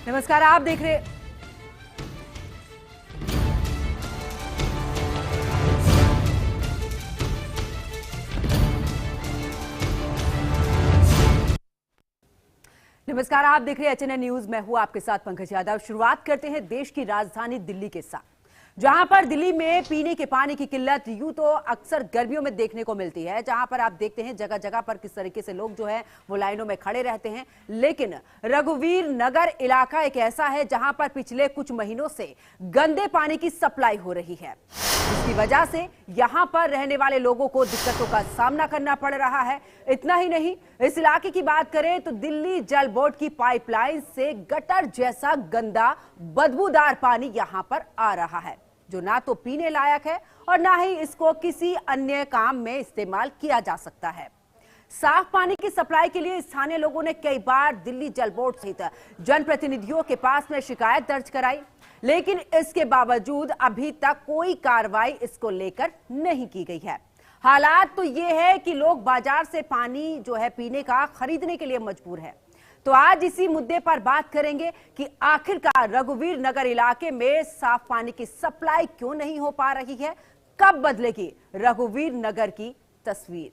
नमस्कार, आप देख रहे HNN न्यूज। मैं हूं आपके साथ पंकज यादव। शुरुआत करते हैं देश की राजधानी दिल्ली के साथ, जहां पर दिल्ली में पीने के पानी की किल्लत यूं तो अक्सर गर्मियों में देखने को मिलती है, जहां पर आप देखते हैं जगह जगह पर किस तरीके से लोग जो है वो लाइनों में खड़े रहते हैं। लेकिन रघुवीर नगर इलाका एक ऐसा है जहां पर पिछले कुछ महीनों से गंदे पानी की सप्लाई हो रही है, जिसकी वजह से यहां पर रहने वाले लोगों को दिक्कतों का सामना करना पड़ रहा है। इतना ही नहीं, इस इलाके की बात करें तो दिल्ली जल बोर्ड की पाइपलाइन से गटर जैसा गंदा बदबूदार पानी यहां पर आ रहा है, जो ना तो पीने लायक है और ना ही इसको किसी अन्य काम में इस्तेमाल किया जा सकता है। साफ पानी की सप्लाई के लिए स्थानीय लोगों ने कई बार दिल्ली जल बोर्ड सहित जनप्रतिनिधियों के पास में शिकायत दर्ज कराई, लेकिन इसके बावजूद अभी तक कोई कार्रवाई इसको लेकर नहीं की गई है। हालात तो ये है कि लोग बाजार से पानी जो है पीने का खरीदने के लिए मजबूर है। तो आज इसी मुद्दे पर बात करेंगे कि आखिरकार रघुवीर नगर इलाके में साफ पानी की सप्लाई क्यों नहीं हो पा रही है, कब बदलेगी रघुवीर नगर की तस्वीर।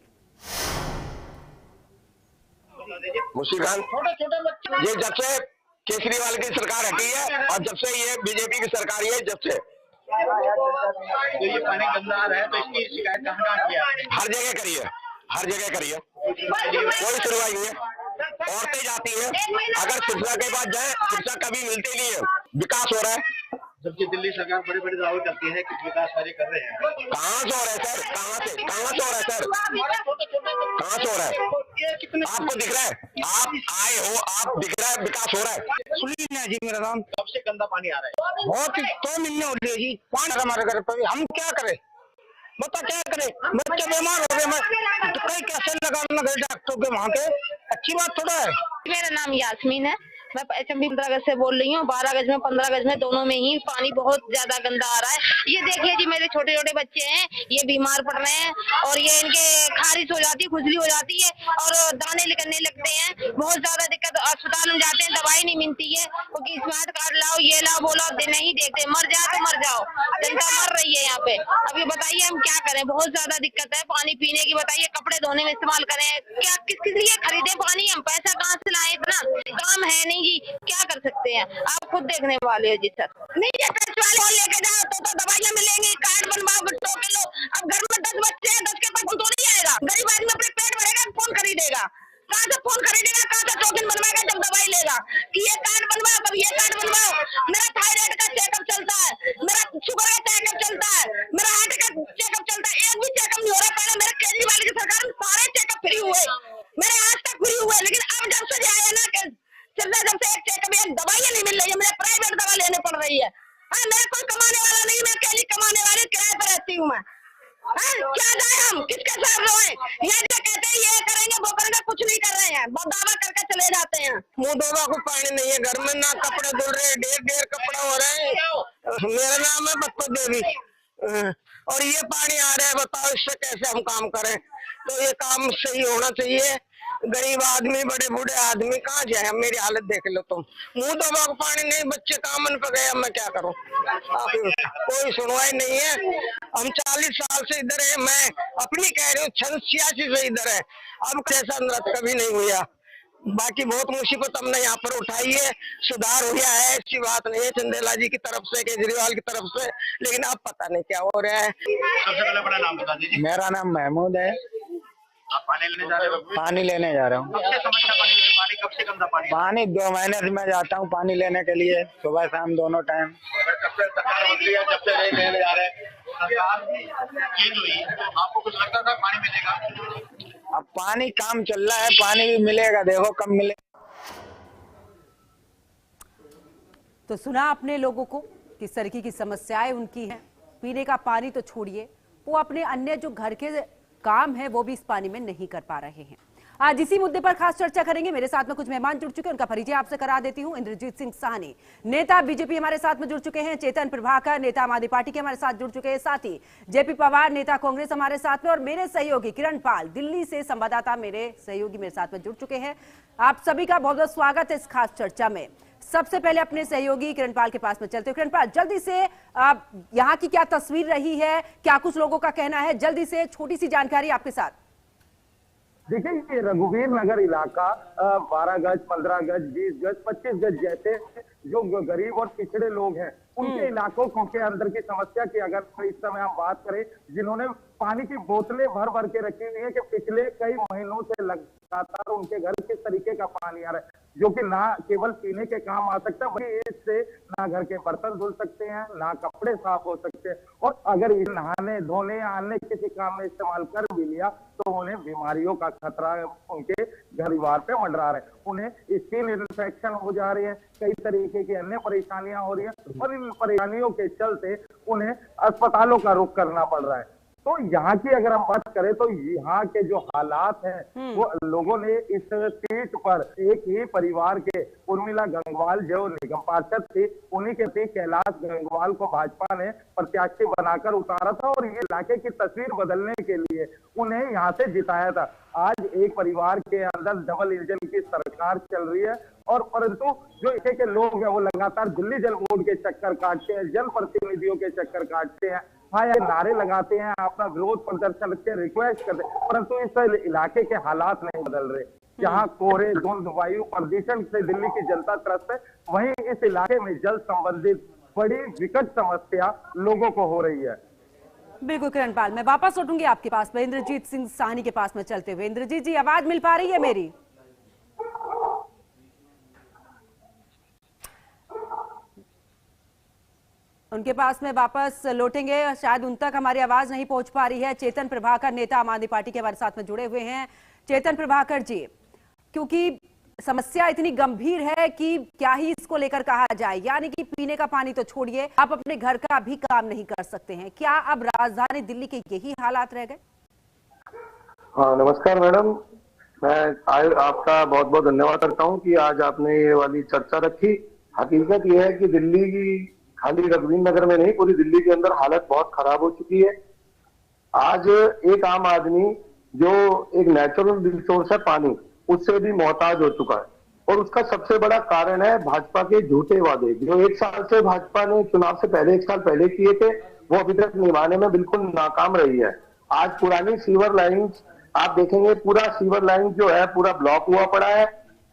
ये जब से केजरीवाल की सरकार हटी है और जब से ये बीजेपी की सरकार है, जब से तो ये पानी गंदा आ रहा है, तो इसकी शिकायत कहाँ किया? हर जगह करी है, हर जगह करी है, कोई सुनवाई नहीं है। औरतें जाती है, अगर शिक्षा के बाद जाए, शिक्षा कभी मिलती नहीं है। विकास हो रहा है, जबकि दिल्ली सरकार बड़े बड़े दावे करती है कि विकास कार्य कर रहे हैं। कहाँ से हो रहा है सर? कहाँ से हो रहा है सर? कहाँ से हो रहा है? आपको दिख रहा है? आप आए हो, आप दिख रहा है विकास हो रहा है? सुनील जी मेरा नाम। कब से गंदा पानी आ रहा है? बहुत 2 महीने हो रही जी। पानी हमारे घर पर, हम क्या करें? बता क्या करें? बच्चे बीमार हो गए, मैं तो कहीं कैसे लगाना गए डॉक्टर के वहाँ पे। अच्छी बात थोड़ा है। मेरा नाम यास्मीन है, मैं HMB 15 अगस्त से बोल रही हूँ। 12 अगस्त में 15 अगस्त में दोनों में ही पानी बहुत ज्यादा गंदा आ रहा है। ये देखिए जी, मेरे छोटे छोटे बच्चे हैं, ये बीमार पड़ रहे हैं और ये इनके खारिश हो जाती है, खुजली हो जाती है और दाने निकलने लगते हैं। बहुत ज्यादा दिक्कत, अस्पताल में जाते हैं, दवाई नहीं मिलती है क्योंकि स्मार्ट कार्ड लाओ, ये लाओ, वो लाओ, नहीं देखते। मर जाओ तो मर जाओ, जनता मर रही है यहाँ पे। अब ये बताइए हम क्या करें? बहुत ज्यादा दिक्कत है पानी पीने की। बताइए कपड़े धोने में इस्तेमाल करें, क्या किस लिए खरीदे पानी? हम पैसा कहाँ से लाए? इतना काम है नहीं जी, क्या कर सकते हैं? आप खुद देखने वाले हो जी सर। नहीं ये टच वाले हो लेके जाओ तो दवाइयाँ मिलेंगी, कार्ड बनवाओ, बच्चों के लो। अब घर में 10 बच्चे हैं, 10 के पास फोन तो नहीं आएगा। गरीब आदमी अपने पेट भरेगा, फोन खरीदेगा, कहाँ से फोन खरीदेगा, कहाँ से टोकन बनवाएगा जब दवाई लेगा कि ये कार्ड बनवाओ, कब ये कार्ड बनवाओ। मेरा थायराइड का चेकअप चलता है, मेरा शुगर का चेकअप चलता है, मेरा हार्ट का चेकअप चलता है, एक भी चेकअप नहीं हो रहा। पहले मेरे केजरीवाल की सरकार में सारे चेकअप फ्री हुए, मेरे आज तक फ्री हुए, लेकिन अब जब से आया ना जब से एक चेकअप, एक दवाइयाँ नहीं मिल रही है, मुझे प्राइवेट दवा लेने पड़ रही है। मेरा कोई कमाने वाला नहीं, मैं अकेली कमाने वाली, किराए पर रहती हूँ मैं। क्या जाए हम, किसके साथ रोए? ये जो कहते हैं ये करेंगे वो करेंगे, कुछ नहीं कर रहे हैं, बहुत दावा करके चले जाते हैं। मुँह धोवा को पानी नहीं है घर में, ना कपड़े धुल रहे हैं, ढेर कपड़ा हो रहा है। मेरा नाम है बत्तो देवी और ये पानी आ रहा है, बताओ इससे कैसे हम काम करें? तो ये काम सही होना चाहिए। गरीब आदमी, बड़े बूढ़े आदमी कहाँ जाए? मेरी हालत देख लो तुम। मुंह धोबा को पानी नहीं, बच्चे कामन पे गए, मैं क्या करूं? कोई सुनवाई नहीं है। हम 40 साल से इधर है, मैं अपनी कह रही हूँ 86 से इधर है। अब कैसा नृत्य कभी नहीं हुआ। बाकी बहुत मुसीबत हमने यहाँ पर उठाई है, सुधार हुआ है, ऐसी बात नहीं है चंदेला जी की तरफ से, केजरीवाल की तरफ से, लेकिन अब पता नहीं क्या हो रहा है। सबसे पहले अपना नाम बता दीजिए। मेरा नाम महमूद है। आप पानी लेने जा रहे हो? पानी लेने जा रहा हूँ। कब से समस्या पानी कब से गंदा पानी? पानी 2 महीने से मैं जाता हूँ पानी लेने के लिए, सुबह शाम दोनों टाइम। जब से सरकार बदली है, जब से लेने जा रहे हैं, सरकार चेंज हुई, आपको कुछ लगता था पानी मिलेगा? अब पानी काम चल रहा है, पानी भी मिलेगा, देखो कब मिले। तो सुना आपने लोगों को किस तरीके की समस्याएं उनकी हैं। पीने का पानी तो छोड़िए, वो अपने अन्य जो घर के काम है वो भी इस पानी में नहीं कर पा रहे हैं। आज इसी मुद्दे पर खास चर्चा करेंगे। मेरे साथ में कुछ मेहमान जुड़ चुके हैं, उनका परिचय आपसे करा देती हूं। इंद्रजीत सिंह साहनी, नेता बीजेपी, हमारे साथ में जुड़ चुके हैं। चेतन प्रभाकर, नेता आम आदमी पार्टी के, हमारे साथ जुड़ चुके हैं। साथ ही जेपी पवार, नेता कांग्रेस, हमारे साथ में। और मेरे सहयोगी किरण पाल, दिल्ली से संवाददाता, मेरे सहयोगी मेरे साथ में जुड़ चुके हैं। आप सभी का बहुत बहुत स्वागत है इस खास चर्चा में। सबसे पहले अपने सहयोगी किरणपाल के पास में चलते हैं। किरणपाल, जल्दी से यहाँ की क्या तस्वीर रही है, क्या कुछ लोगों का कहना है, जल्दी से छोटी सी जानकारी आपके साथ। देखिए, ये रघुवीर नगर इलाका 12 गज, 15 गज, 20 गज, 25 गज जैसे जो गरीब और पिछड़े लोग हैं उनके इलाकों के अंदर की समस्या की अगर इस समय हम बात करें, जिन्होंने पानी की बोतलें भर भर के रखी हुई है कि पिछले कई महीनों से लगातार उनके घर किस तरीके का पानी आ रहा है, जो कि ना केवल पीने के काम आ सकता है, वही इससे ना घर के बर्तन धुल सकते हैं, ना कपड़े साफ हो सकते हैं, और अगर ये नहाने धोने या अन्य किसी काम में इस्तेमाल कर भी लिया तो उन्हें बीमारियों का खतरा उनके परिवार पे मंडरा रहे हैं। उन्हें स्किन इन्फेक्शन हो जा रही है, कई तरीके की अन्य परेशानियां हो रही है और इन परेशानियों के चलते उन्हें अस्पतालों का रुख करना पड़ रहा है। तो यहाँ की अगर हम बात करें तो यहाँ के जो हालात हैं वो लोगों ने इस सीट पर एक ही परिवार के उर्मिला गंगवाल जो निगम पार्षद थी, उन्हीं के पति कैलाश गंगवाल को भाजपा ने प्रत्याशी बनाकर उतारा था और ये इलाके की तस्वीर बदलने के लिए उन्हें यहाँ से जिताया था। आज एक परिवार के अंदर डबल इंजन की सरकार चल रही है और परंतु जो इलाके के लोग हैं वो लगातार दिल्ली जल बोर्ड के चक्कर काटते हैं, जन प्रतिनिधियों के चक्कर काटते हैं, हाँ ये नारे लगाते हैं, अपना विरोध प्रदर्शन के रिक्वेस्ट करते हैं, परंतु इस इलाके के हालात नहीं बदल रहे। जहाँ कोहरे, धुंध, वायु प्रदूषण से दिल्ली की जनता त्रस्त है, वहीं इस इलाके में जल संबंधित बड़ी विकट समस्या लोगों को हो रही है। बिल्कुल किरणपाल, मैं वापस लौटूंगी आपके पास में इंद्रजीत सिंह साहनी के पास में चलते हुए। इंद्रजीत जी, आवाज मिल पा रही है मेरी? उनके पास में वापस लौटेंगे, शायद उन तक हमारी आवाज नहीं पहुंच पा रही है। चेतन प्रभाकर, नेता आम आदमी पार्टी के हमारे साथ में जुड़े हुए हैं। चेतन प्रभाकर जी, क्योंकि समस्या इतनी गंभीर है कि क्या ही इसको लेकर कहा जाए, यानी कि पीने का पानी तो छोड़िए, आप अपने घर का भी काम नहीं कर सकते हैं। क्या अब राजधानी दिल्ली के यही हालात रह गए? हाँ, नमस्कार मैडम, मैं आपका बहुत बहुत धन्यवाद करता हूँ कि आज आपने ये वाली चर्चा रखी। हकीकत यह है कि दिल्ली की खाली रघुवीर नगर में नहीं, पूरी दिल्ली के अंदर हालत बहुत खराब हो चुकी है। आज एक आम आदमी जो एक नेचुरल रिसोर्स है पानी, उससे भी मोहताज हो चुका है और उसका सबसे बड़ा कारण है भाजपा के झूठे वादे जो 1 साल से भाजपा ने चुनाव से पहले 1 साल पहले किए थे, वो अभी तक निभाने में बिल्कुल नाकाम रही है। आज पुरानी सीवर लाइन आप देखेंगे, पूरा सीवर लाइन जो है पूरा ब्लॉक हुआ पड़ा है,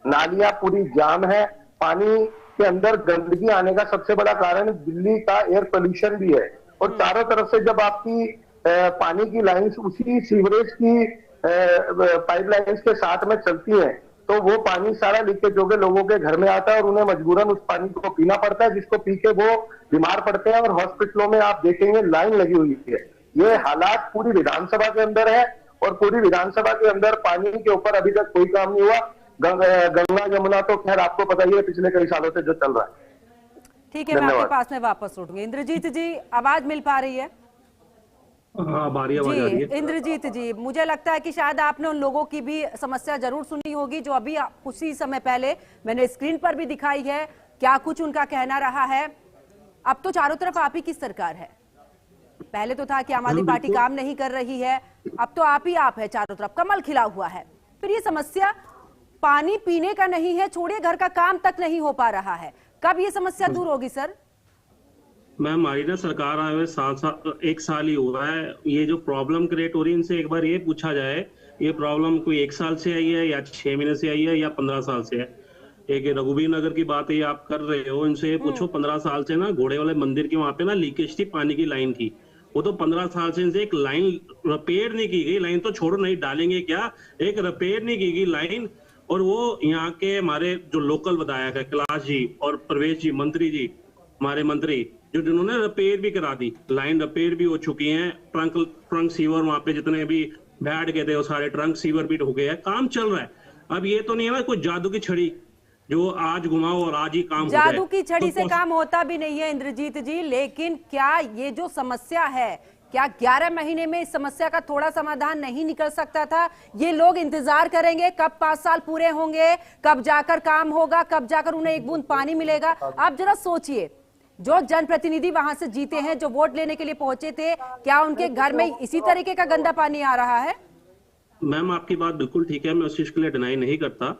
नालियां पूरी जाम है, पानी के अंदर गंदगी आने का सबसे बड़ा कारण दिल्ली का एयर पोल्यूशन भी है। और चारों तरफ से जब आपकी पानी की लाइंस उसी सीवरेज की पाइपलाइंस के साथ में चलती हैं, तो वो पानी सारा लीकेज होकर लोगों के घर में आता है और उन्हें मजबूरन उस पानी को पीना पड़ता है, जिसको पी के वो बीमार पड़ते हैं और हॉस्पिटलों में आप देखेंगे लाइन लगी हुई है। ये हालात पूरी विधानसभा के अंदर है और पूरी विधानसभा के अंदर पानी के ऊपर अभी तक कोई काम नहीं हुआ। गंगा यमुना तो खैर आपको पता ही है पिछले कई सालों से जो चल रहा है। ठीक है, मैं आपके पास में वापस लौटूंगी। इंद्रजीत जी, आवाज मिल पा रही है? हाँ, आवाज आ रही है। इंद्रजीत जी, मुझे लगता है कि शायद आपने उन लोगों की भी समस्या जरूर सुनी होगी जो अभी कुछ ही समय पहले मैंने स्क्रीन पर भी दिखाई है। क्या कुछ उनका कहना रहा है? अब तो चारों तरफ आप ही की सरकार है। पहले तो था कि आम आदमी पार्टी काम नहीं कर रही है, अब तो आप ही आप है, चारों तरफ कमल खिला हुआ है। फिर ये समस्या पानी पीने का नहीं है, छोड़िए घर का काम तक नहीं हो पा रहा है। कब ये समस्या दूर होगी सर? मैम, हमारी ना सरकार आए हुए 1 साल ही हुआ है। ये जो प्रॉब्लम क्रिएट हो रही है, इनसे एक बार ये पूछा जाए, ये प्रॉब्लम कोई 1 साल से आई है या 6 महीने से आई है या 15 साल से है? एक रघुवीर नगर की बात ये आप कर रहे हो, इनसे ये पूछो 15 साल से ना घोड़े वाले मंदिर के वहां पे ना लीकेज थी पानी की लाइन की। वो तो 15 साल से इनसे एक लाइन रिपेयर नहीं की गई। लाइन तो छोड़ो, नहीं डालेंगे क्या, एक रिपेयर नहीं की गई लाइन। और वो यहाँ के हमारे जो लोकल विधायक है कैलाश जी और प्रवेश जी, मंत्री जी, हमारे मंत्री, जो जिन्होंने रिपेयर भी करा दी, लाइन रिपेयर भी हो चुकी है। ट्रंक सीवर वहां पे जितने भी बैठ गए थे वो सारे ट्रंक सीवर भी हो गए हैं, काम चल रहा है। अब ये तो नहीं है ना कोई जादू की छड़ी जो आज घुमाओ और आज ही काम हो जाए। जादू की छड़ी से काम होता भी नहीं है इंद्रजीत जी, लेकिन क्या ये जो समस्या है, क्या 11 महीने में इस समस्या का थोड़ा समाधान नहीं निकल सकता था? ये लोग इंतजार करेंगे कब 5 साल पूरे होंगे, कब जाकर काम होगा, कब जाकर उन्हें एक बूंद पानी मिलेगा। आप जरा सोचिए, जो जनप्रतिनिधि वहां से जीते हैं, जो वोट लेने के लिए पहुंचे थे, क्या उनके घर में इसी तरीके का गंदा पानी आ रहा है? मैम, आपकी बात बिल्कुल ठीक है, मैं उस चीज के लिए डिनाई नहीं करता।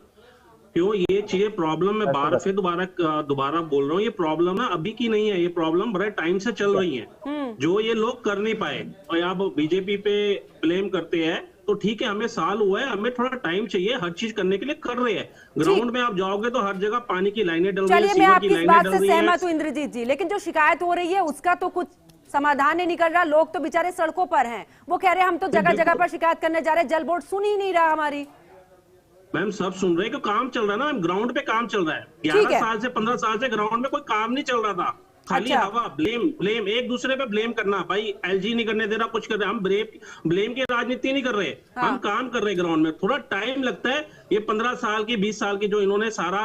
क्यों ये चीजें प्रॉब्लम में बार फिर दोबारा बोल रहा हूँ, ये प्रॉब्लम ना अभी की नहीं है, ये प्रॉब्लम बड़े टाइम से चल रही है, जो ये लोग कर नहीं पाए। और आप बीजेपी पे ब्लेम करते हैं तो ठीक है, हमें साल हुआ है, हमें थोड़ा टाइम चाहिए हर चीज करने के लिए, कर रहे हैं। ग्राउंड में आप जाओगे तो हर जगह पानी की लाइनें डल रही है, चलिए मैं आपकी इस बात से सहमत हूँ इंद्रजीत जी, लेकिन जो शिकायत हो रही है उसका तो कुछ समाधान नहीं निकल रहा। लोग तो बेचारे सड़कों पर हैं, वो कह रहे हैं हम तो जगह जगह पर शिकायत करने जा रहे हैं, जल बोर्ड सुन ही नहीं रहा हमारी। मैम सब सुन रहे हैं कि काम चल रहा है ना, ग्राउंड पे काम चल रहा है। 11 साल से 15 साल से ग्राउंड में कोई काम नहीं चल रहा था, खाली हवा, ब्लेम एक दूसरे पे ब्लेम करना, भाई एलजी नहीं करने दे रहा, कुछ कर रहे, हम ब्लेम की राजनीति नहीं कर रहे, हम काम कर रहे ग्राउंड में। थोड़ा टाइम लगता है, ये 15 साल की 20 साल की जो इन्होंने सारा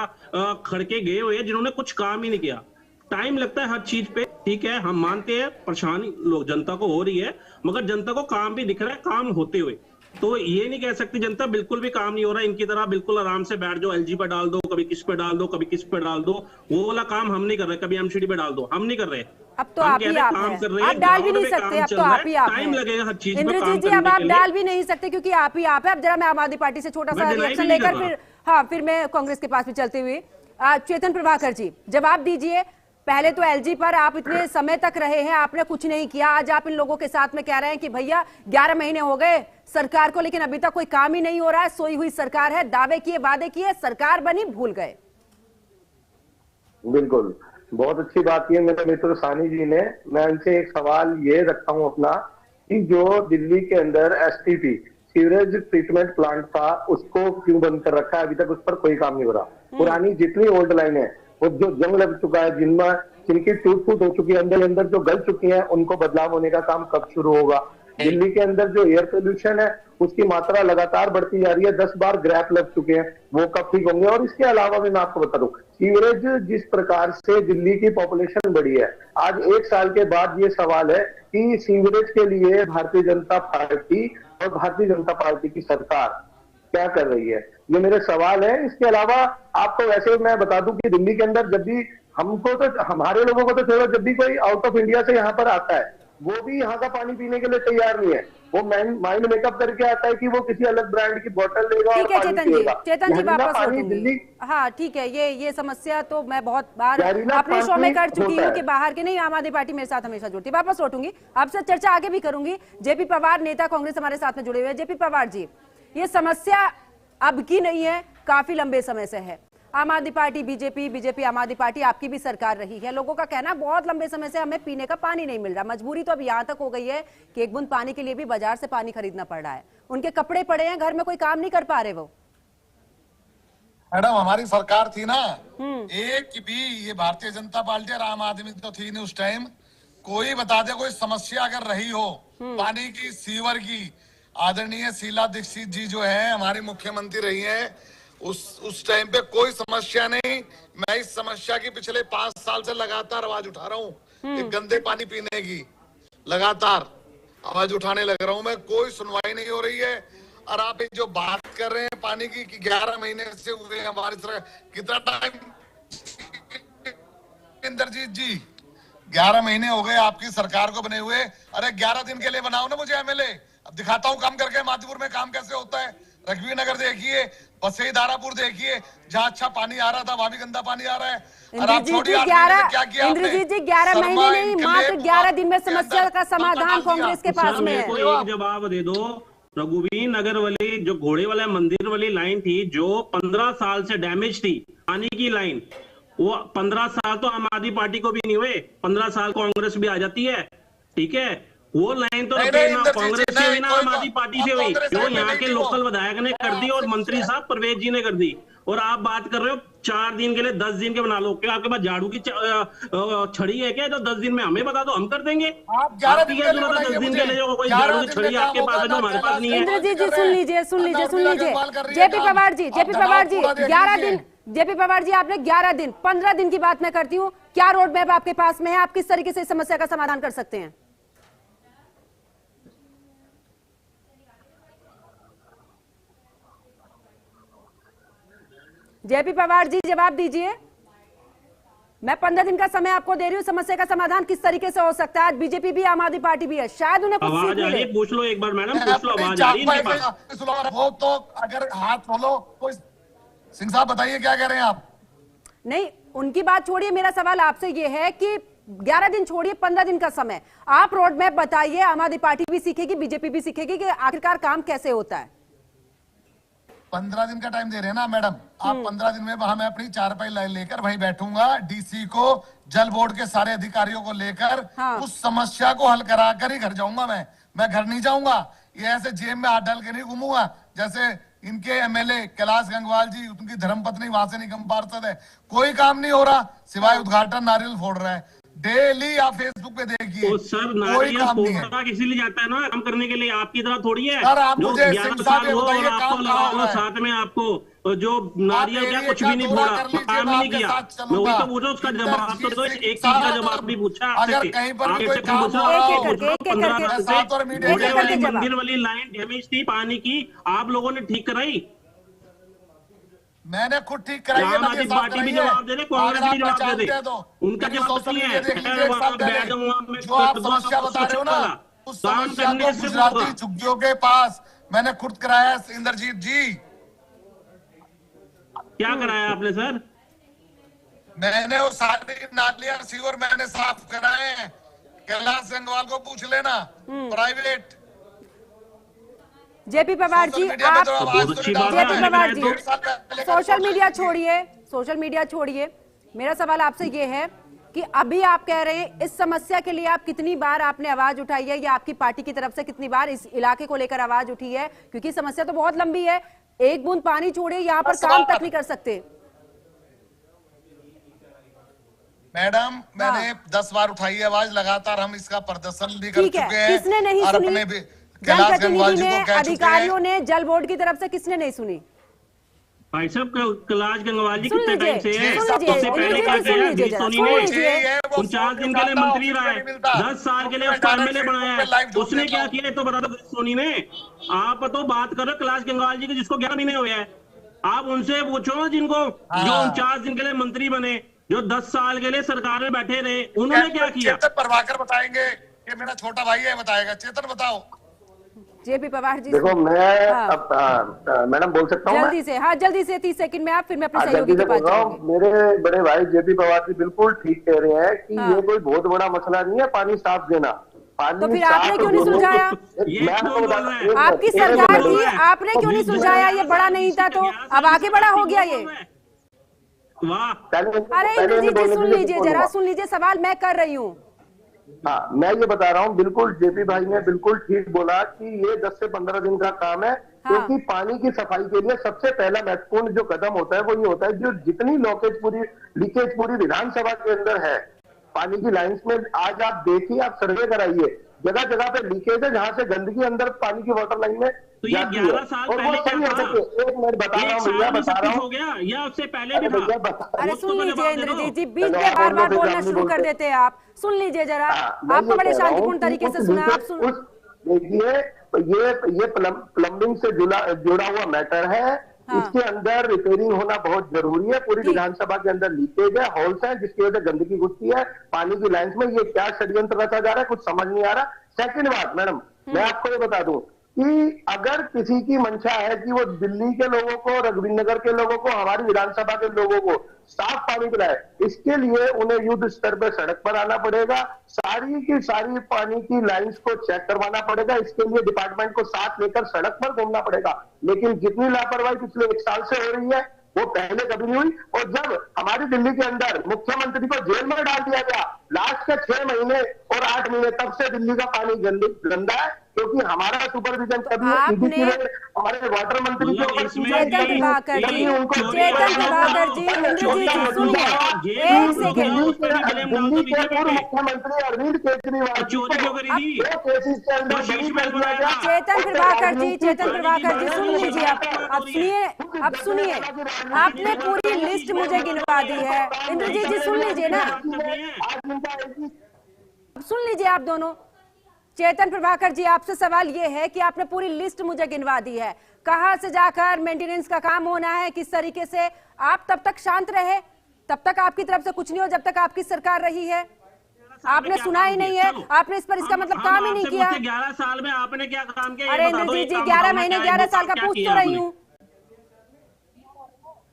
खड़के गए हुए हैं, जिन्होंने कुछ काम ही नहीं किया, टाइम लगता है हर चीज पे। ठीक है, हम मानते हैं परेशानी लोग जनता को हो रही है, मगर जनता को काम भी दिख रहा है, काम होते हुए। तो ये नहीं कह सकती जनता बिल्कुल भी काम नहीं हो रहा है, इनकी तरह बिल्कुल आराम से बैठ जाओ, एलजी पे डाल दो, कभी किस पे डाल दो, कभी किस पे डाल दो, वो वाला काम हम नहीं कर रहे, कभी एमसीडी पे डाल दो, हम नहीं कर रहे। अब तो आप ही आप डाल भी नहीं सकते, अब तो आप ही आप टाइम लगेगा हर चीज। इंद्रजीत जी अब आप डाल भी नहीं सकते क्योंकि आप ही आप है। अब जरा मैं आम आदमी पार्टी से छोटा सा रिएक्शन लेकर फिर मैं कांग्रेस के पास भी चलते हुए चेतन प्रभाकर जी जवाब दीजिए। पहले तो एलजी पर आप इतने समय तक रहे हैं, आपने कुछ नहीं किया, आज आप इन लोगों के साथ में कह रहे हैं कि भैया 11 महीने हो गए सरकार को, लेकिन अभी तक कोई काम ही नहीं हो रहा है, सोई हुई सरकार है, दावे किए वादे किए, सरकार बनी भूल गए। बिल्कुल, बहुत अच्छी बात की मेरे मित्र सानी जी ने। मैं उनसे एक सवाल ये रखता हूं अपना कि जो दिल्ली के अंदर एसटीपी सीवरेज ट्रीटमेंट प्लांट था उसको क्यों बंद कर रखा है, अभी तक उस पर कोई काम नहीं हो रहा। पुरानी जितनी ओल्ड लाइन है वो जो जंग लग चुका है, जिनकी टूट फूट हो चुकी है, अंदर जो गल चुकी है, उनको बदलाव होने का काम कब शुरू होगा। दिल्ली के अंदर जो एयर पोल्यूशन है उसकी मात्रा लगातार बढ़ती जा रही है, 10 बार ग्रैप लग चुके हैं, वो कब ठीक होंगे। और इसके अलावा भी मैं आपको बता दूं, सीवरेज जिस प्रकार से दिल्ली की पॉपुलेशन बढ़ी है, आज 1 साल के बाद ये सवाल है कि सीवरेज के लिए भारतीय जनता पार्टी और भारतीय जनता पार्टी की सरकार क्या कर रही है, ये मेरे सवाल है। इसके अलावा आपको वैसे मैं बता दूं कि दिल्ली के अंदर जब भी हमको तो हमारे लोगों को तो छोड़ो, जब भी कोई आउट ऑफ इंडिया से यहाँ पर आता है वो भी यहाँ का पानी पीने के लिए तैयार नहीं है, वो माइंड मेकअप करके आता है कि वो किसी अलग ब्रांड की बोतल लेगा और पानी पिएगा। चेतन जी वापस लौटूंगी। हाँ ठीक है, ये समस्या तो मैं बहुत बार अपने शो में कर चुकी हूँ कि बाहर के नहीं, आम आदमी पार्टी मेरे साथ हमेशा जुड़ती है। वापस लौटूंगी, आपसे चर्चा आगे भी करूंगी। जेपी पवार नेता कांग्रेस हमारे साथ में जुड़े हुए हैं। जेपी पवार जी, ये समस्या अब की नहीं है, काफी लंबे समय से है। आम आदमी पार्टी बीजेपी आम आदमी पार्टी आपकी भी सरकार रही है। लोगों का कहना बहुत लंबे समय से हमें पीने का पानी नहीं मिल रहा। मजबूरी तो अब यहाँ तक हो गई है कि एक बूंद पानी के लिए भी बाजार से पानी खरीदना पड़ रहा है। उनके कपड़े पड़े हैं घर में, कोई काम नहीं कर पा रहे वो। मैडम हमारी सरकार थी ना, एक भी ये भारतीय जनता पार्टी और आम आदमी तो थी नहीं उस टाइम। कोई बता दे कोई समस्या अगर रही हो पानी की, सीवर की, आदरणीय शीला दीक्षित जी जो है हमारी मुख्यमंत्री रही हैं, उस टाइम पे कोई समस्या नहीं। मैं इस समस्या की पिछले 5 साल से लगातार आवाज उठा रहा हूँ, गंदे पानी पीने की लगातार आवाज उठाने लग रहा हूँ मैं, कोई सुनवाई नहीं हो रही है। और आप जो बात कर रहे हैं पानी की कि 11 महीने से हुए हमारी सरकार, कितना टाइम इंद्रजीत जी 11 महीने हो गए आपकी सरकार को बने हुए। अरे 11 दिन के लिए बनाओ ना मुझे एमएलए, अब दिखाता हूँ काम करके माधीपुर में काम कैसे होता है। रघुवीर नगर देखिए, बसई दारापुर देखिए, जहाँ अच्छा पानी आ रहा था वहां भी गंदा पानी आ रहा है। इंद्रजीत जी 11 महीने नहीं, मात्र 11 दिन में समस्या का समाधान कांग्रेस के पास में है। एक जवाब दे दो, रघुवीर नगर वाली जो घोड़े वाला मंदिर वाली लाइन थी जो 15 साल से डैमेज थी, पानी की लाइन, वो 15 साल तो आम आदमी पार्टी को भी नहीं हुए, 15 साल कांग्रेस भी आ जाती है। ठीक है, वो लाइन तो कांग्रेस से हुई ना आम आदमी पार्टी से हुई, जो यहाँ के लोकल विधायक ने कर दी और मंत्री साहब परवेज जी ने कर दी। और आप बात कर रहे हो 4 दिन के लिए 10 दिन के बना लो, क्या आपके पास झाड़ू की छड़ी है क्या? जो 10 दिन में हमें बता दो, हम कर देंगे। आप 11 दिन के लिए 10 दिन के लिए जो कोई झाड़ू की छड़ी आपके पास है जो हमारे पास नहीं है। इंद्रजीत जी सुन लीजिए जेपी पवार जी 11 दिन, जेपी पवार जी आपने 11 दिन 15 दिन की बात मैं करती हूँ, क्या रोड मैप आपके पास में है? आप किस तरीके से इस समस्या का समाधान कर सकते हैं? जेपी पवार जी जवाब दीजिए। मैं 15 दिन का समय आपको दे रही हूँ, समस्या का समाधान किस तरीके से हो सकता है? आज बीजेपी भी आम आदमी पार्टी भी है, शायद उन्हें कुछ आवाज आ रही है, पूछ लो एक बार मैडम, पूछ लो आवाज आ रही है। वो तो अगर हाथ खोलो कोई सिंह साहब बताइए क्या कह रहे हैं आप? नहीं, उनकी बात छोड़िए, मेरा सवाल आपसे ये है कि 11 दिन छोड़िए, 15 दिन का समय, आप रोड मैप बताइए, आम आदमी पार्टी भी सीखेगी, बीजेपी भी सीखेगी कि आखिरकार काम कैसे होता है। 15 दिन का टाइम दे रहे हैं ना मैडम आप? 15 दिन में वहां मैं अपनी चारपाई लेकर वहीं बैठूंगा, डीसी को, जल बोर्ड के सारे अधिकारियों को लेकर उस समस्या को हल कराकर ही घर जाऊंगा। मैं घर नहीं जाऊंगा, ये ऐसे जेब में हाथ डाल के नहीं घूमूंगा जैसे इनके एमएलए कैलाश गंगवाल जी, उनकी धर्मपत्नी वहां से निगम पार्षद है। कोई काम नहीं हो रहा सिवाय उद्घाटन, नारियल फोड़ रहा है डेली। आप फेसबुक पे देखिए, सर कोई काम नहीं है। इसीलिए जाता है ना काम करने के लिए, आपकी तरह थोड़ी है। सर आप मुझे 11 साल हो और आपको लगा साथ में आपको जो नारियल क्या कुछ भी नहीं फोड़ा, काम ही नहीं किया। मैं वही तो पूछा, उसका जवाब तो दो। एक चीज का जवाब नहीं पूछा अगर कहीं पर भी कोई काम मंदिर वाली लाइन डैमेज थी पानी की, आप लोगों ने ठीक कराई? मैंने खुद ठीक कराई है। आम आदमी पार्टी भी जवाब दे रहे, कांग्रेस भी जवाब दे रहे, उनका जवाब नहीं है। जो आप समस्या बता रहे हो ना, उस समस्या को गुजराती झुग्गियों के पास मैंने खुद कराया। इंद्रजीत जी, क्या कराया आपने सर? मैंने वो सारी नालियां सीवर मैंने साफ कराए हैं। कैलाश गंगवाल को पूछ लेना, प्राइवेट। जेपी पवार जी, आप JP Pawar ji social media छोड़िए, सोशल मीडिया छोड़िए। मेरा सवाल आपसे ये है कि अभी आप कह रहे हैं इस समस्या के लिए आप कितनी बार आपने आवाज उठाई है, या आपकी पार्टी की तरफ से कितनी बार इस इलाके को लेकर आवाज उठी है? क्योंकि समस्या तो बहुत लंबी है, एक बूंद पानी छोड़े यहाँ पर काम तक नहीं कर सकते। मैडम मैंने 10 बार उठाई है आवाज, लगातार हम इसका प्रदर्शन भी कर चुके हैं। किसने नहीं सुनी? जनप्रतिनिधि ने, अधिकारियों ने, जल बोर्ड की तरफ से किसने नहीं सुनी? भाई साहब, कैलाश गंगवाल जी कितने टाइम से है? सबसे पहले क्या किया सोनी ने? 49 दिन के लिए मंत्री रहा है, 10 साल के लिए उसका एमएलए बनाया है, उसने क्या किया तो बता दो सोनी ने। आप तो बात करो कैलाश गंगवाल जी की, जिसको 11 महीने हुए हैं। आप उनसे पूछो जिनको, जो 49 दिन के लिए मंत्री बने, जो 10 साल के लिए सरकार में बैठे रहे, उन्होंने क्या किया? चेतन प्रभाकर बताएंगे, ये मेरा छोटा भाई है, बताएगा। चेतन बताओ। जेपी पवार जी देखो मैं अब मैडम बोल सकता हूँ जल्दी से? हाँ जल्दी से, 30 सेकंड में आप, फिर मैं अपने सहयोगी के पास जाऊंगी। मेरे बड़े भाई जेपी पवार जी बिल्कुल ठीक कह रहे हैं कि ये कोई बहुत बड़ा मसला नहीं है पानी साफ देना। तो फिर आपने क्यों नहीं सुलझाया? आपकी सरकार थी, आपने क्यों नहीं सुलझाया? ये बड़ा नहीं था तो अब आगे बड़ा हो गया ये। अरे इंद्रजीत जी सुन लीजिए, जरा सुन लीजिए, सवाल मैं कर रही हूँ। हाँ मैं ये बता रहा हूँ, बिल्कुल जेपी भाई ने बिल्कुल ठीक बोला कि ये 10 से 15 दिन का काम है। क्योंकि पानी की सफाई के लिए सबसे पहला महत्वपूर्ण जो कदम होता है वो ये होता है, जो जितनी लीकेज पूरी विधानसभा के अंदर है पानी की लाइंस में, आज आप देखिए, आप सर्वे कराइए, जगह जगह पे लीकेज है जहां से गंदगी अंदर पानी की वाटर लाइन में तो ये 11 साल पहले क्या था? एक मिनट बता रहा हूँ भैया, बता रहा हूँ गया या उससे पहले भी था? अरे सुन लीजिए इंद्रजीत जी, बीच में बार बार बोलना शुरू कर देते हैं आप। सुन लीजिए जरा, आपको बड़े शांतिपूर्ण तरीके से सुना। आप सुन देखिए, ये प्लम्बिंग से जुड़ा हुआ मैटर है। इसके अंदर रिपेयरिंग होना बहुत जरूरी है। पूरी विधानसभा के अंदर लीकेज है, हॉल्स है, जिसकी वजह से गंदगी घुसती है पानी की लाइंस में। ये क्या षड्यंत्र रचा जा रहा है, कुछ समझ नहीं आ रहा। सेकंड बात मैडम, मैं आपको ये बता दूं कि अगर किसी की मंशा है कि वो दिल्ली के लोगों को, रघुवीर नगर के लोगों को, हमारी विधानसभा के लोगों को साफ पानी पिलाए, इसके लिए उन्हें युद्ध स्तर पर सड़क पर आना पड़ेगा, सारी की सारी पानी की लाइंस को चेक करवाना पड़ेगा। इसके लिए डिपार्टमेंट को साथ लेकर सड़क पर घूमना पड़ेगा। लेकिन जितनी लापरवाही पिछले 1 साल से हो रही है वो पहले कभी नहीं हुई। और जब हमारी दिल्ली के अंदर मुख्यमंत्री को जेल में डाल दिया गया लास्ट के 6 महीने और 8 महीने, तब से दिल्ली का पानी गंदा है, क्योंकि हमारा सुपरविजन कभी हमारे वाटर मंत्री जो चेतन प्रभाकर जी, सुनिए एक सेकंड। दिल्ली के पूर्व मुख्यमंत्री अरविंद केजरीवाल चेतन प्रभाकर जी सुन लीजिए, अब सुनिए, आपने पूरी लिस्ट मुझे गिनवा दी है। इंद्रजीत जी सुन लीजिए ना, सुन लीजिए आप दोनों। चेतन प्रभाकर जी, आपसे सवाल ये है कि आपने पूरी लिस्ट मुझे गिनवा दी है, कहां से जाकर मेंटेनेंस का काम होना है, किस तरीके से। आप तब तक शांत रहे, तब तक आपकी तरफ से कुछ नहीं हो, जब तक आपकी सरकार रही है। आपने सुना ही नहीं है, आपने इस पर इसका मतलब काम ही नहीं किया। 11 साल में आपने क्या काम किया? अरे इंद्रजीत जी, 11 महीने 11 साल का पूछ तो रही हूँ।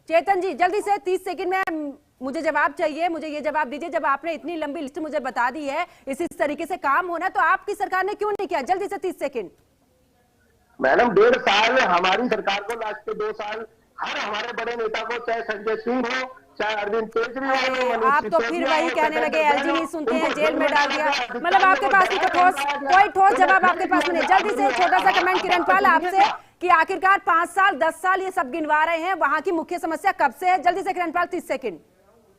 चेतन जी जल्दी से 30 सेकंड में मुझे जवाब चाहिए, मुझे ये जवाब दीजिए, जब आपने इतनी लंबी लिस्ट मुझे बता दी है, इसी तरीके से काम होना तो आपकी सरकार ने क्यों नहीं किया? जल्दी से 30 सेकंड। मैडम 1.5 साल हमारी सरकार को, लास्ट के 2 साल हर हमारे बड़े नेता को, चाहे संजय सिंह हो, चाहे अरविंद केजरीवाल हो, आप तो फिर वही कहने लगे एलजी नहीं सुनते हैं, जेल में डाल दिया। मतलब आपके पास कोई ठोस जवाब आपके पास नहीं। जल्दी से छोटा सा कमेंट किरण पाल आपसे कि आखिरकार 5 साल 10 साल ये सब गिनवा रहे हैं, वहां की मुख्य समस्या कब से है? जल्दी से किरण पाल 30 सेकंड।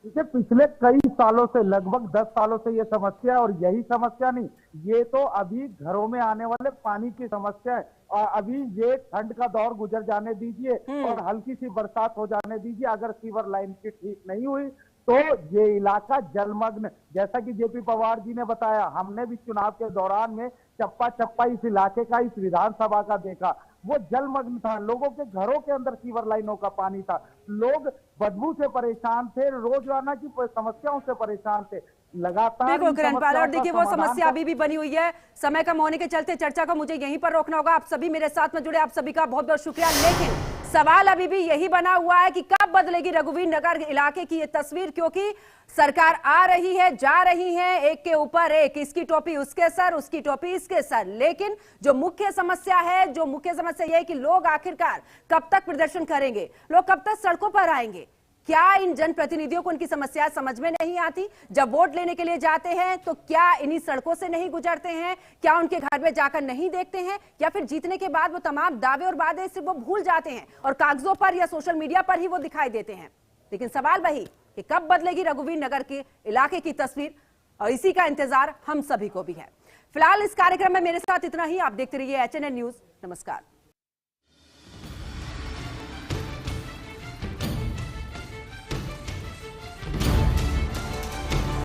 पिछले कई सालों से, लगभग 10 सालों से ये समस्या, और यही समस्या नहीं, ये तो अभी घरों में आने वाले पानी की समस्या है। और अभी ये ठंड का दौर गुजर जाने दीजिए और हल्की सी बरसात हो जाने दीजिए, अगर सीवर लाइन की ठीक नहीं हुई तो ये इलाका जलमग्न, जैसा कि जेपी पवार जी ने बताया, हमने भी चुनाव के दौरान में चप्पा चप्पा इस इलाके का, इस विधानसभा का देखा, वो जलमग्न था। लोगों के घरों के अंदर सीवर लाइनों का पानी था, लोग बदबू से परेशान थे, रोजाना की समस्याओं से परेशान थे। लगातार बिल्कुल किरण पाल, और देखिए वो समस्या अभी भी बनी हुई है। समय कम होने के चलते चर्चा को मुझे यहीं पर रोकना होगा। आप सभी मेरे साथ में जुड़े, आप सभी का बहुत बहुत शुक्रिया। लेकिन सवाल अभी भी यही बना हुआ है कि कब बदलेगी रघुवीर नगर इलाके की ये तस्वीर, क्योंकि सरकार आ रही है, जा रही है, एक के ऊपर एक, इसकी टोपी उसके सर, उसकी टोपी इसके सर। लेकिन जो मुख्य समस्या है, जो मुख्य समस्या यह है कि लोग आखिरकार कब तक प्रदर्शन करेंगे, लोग कब तक सड़कों पर आएंगे? क्या इन जनप्रतिनिधियों को उनकी समस्या समझ में नहीं आती? जब वोट लेने के लिए जाते हैं तो क्या इन्हीं सड़कों से नहीं गुजरते हैं? क्या उनके घर में जाकर नहीं देखते हैं? या फिर जीतने के बाद वो तमाम दावे और वादे सिर्फ वो भूल जाते हैं और कागजों पर या सोशल मीडिया पर ही वो दिखाई देते हैं? लेकिन सवाल वही कि कब बदलेगी रघुवीर नगर के इलाके की तस्वीर, और इसी का इंतजार हम सभी को भी है। फिलहाल इस कार्यक्रम में मेरे साथ इतना ही। आप देखते रहिए HNN न्यूज। नमस्कार।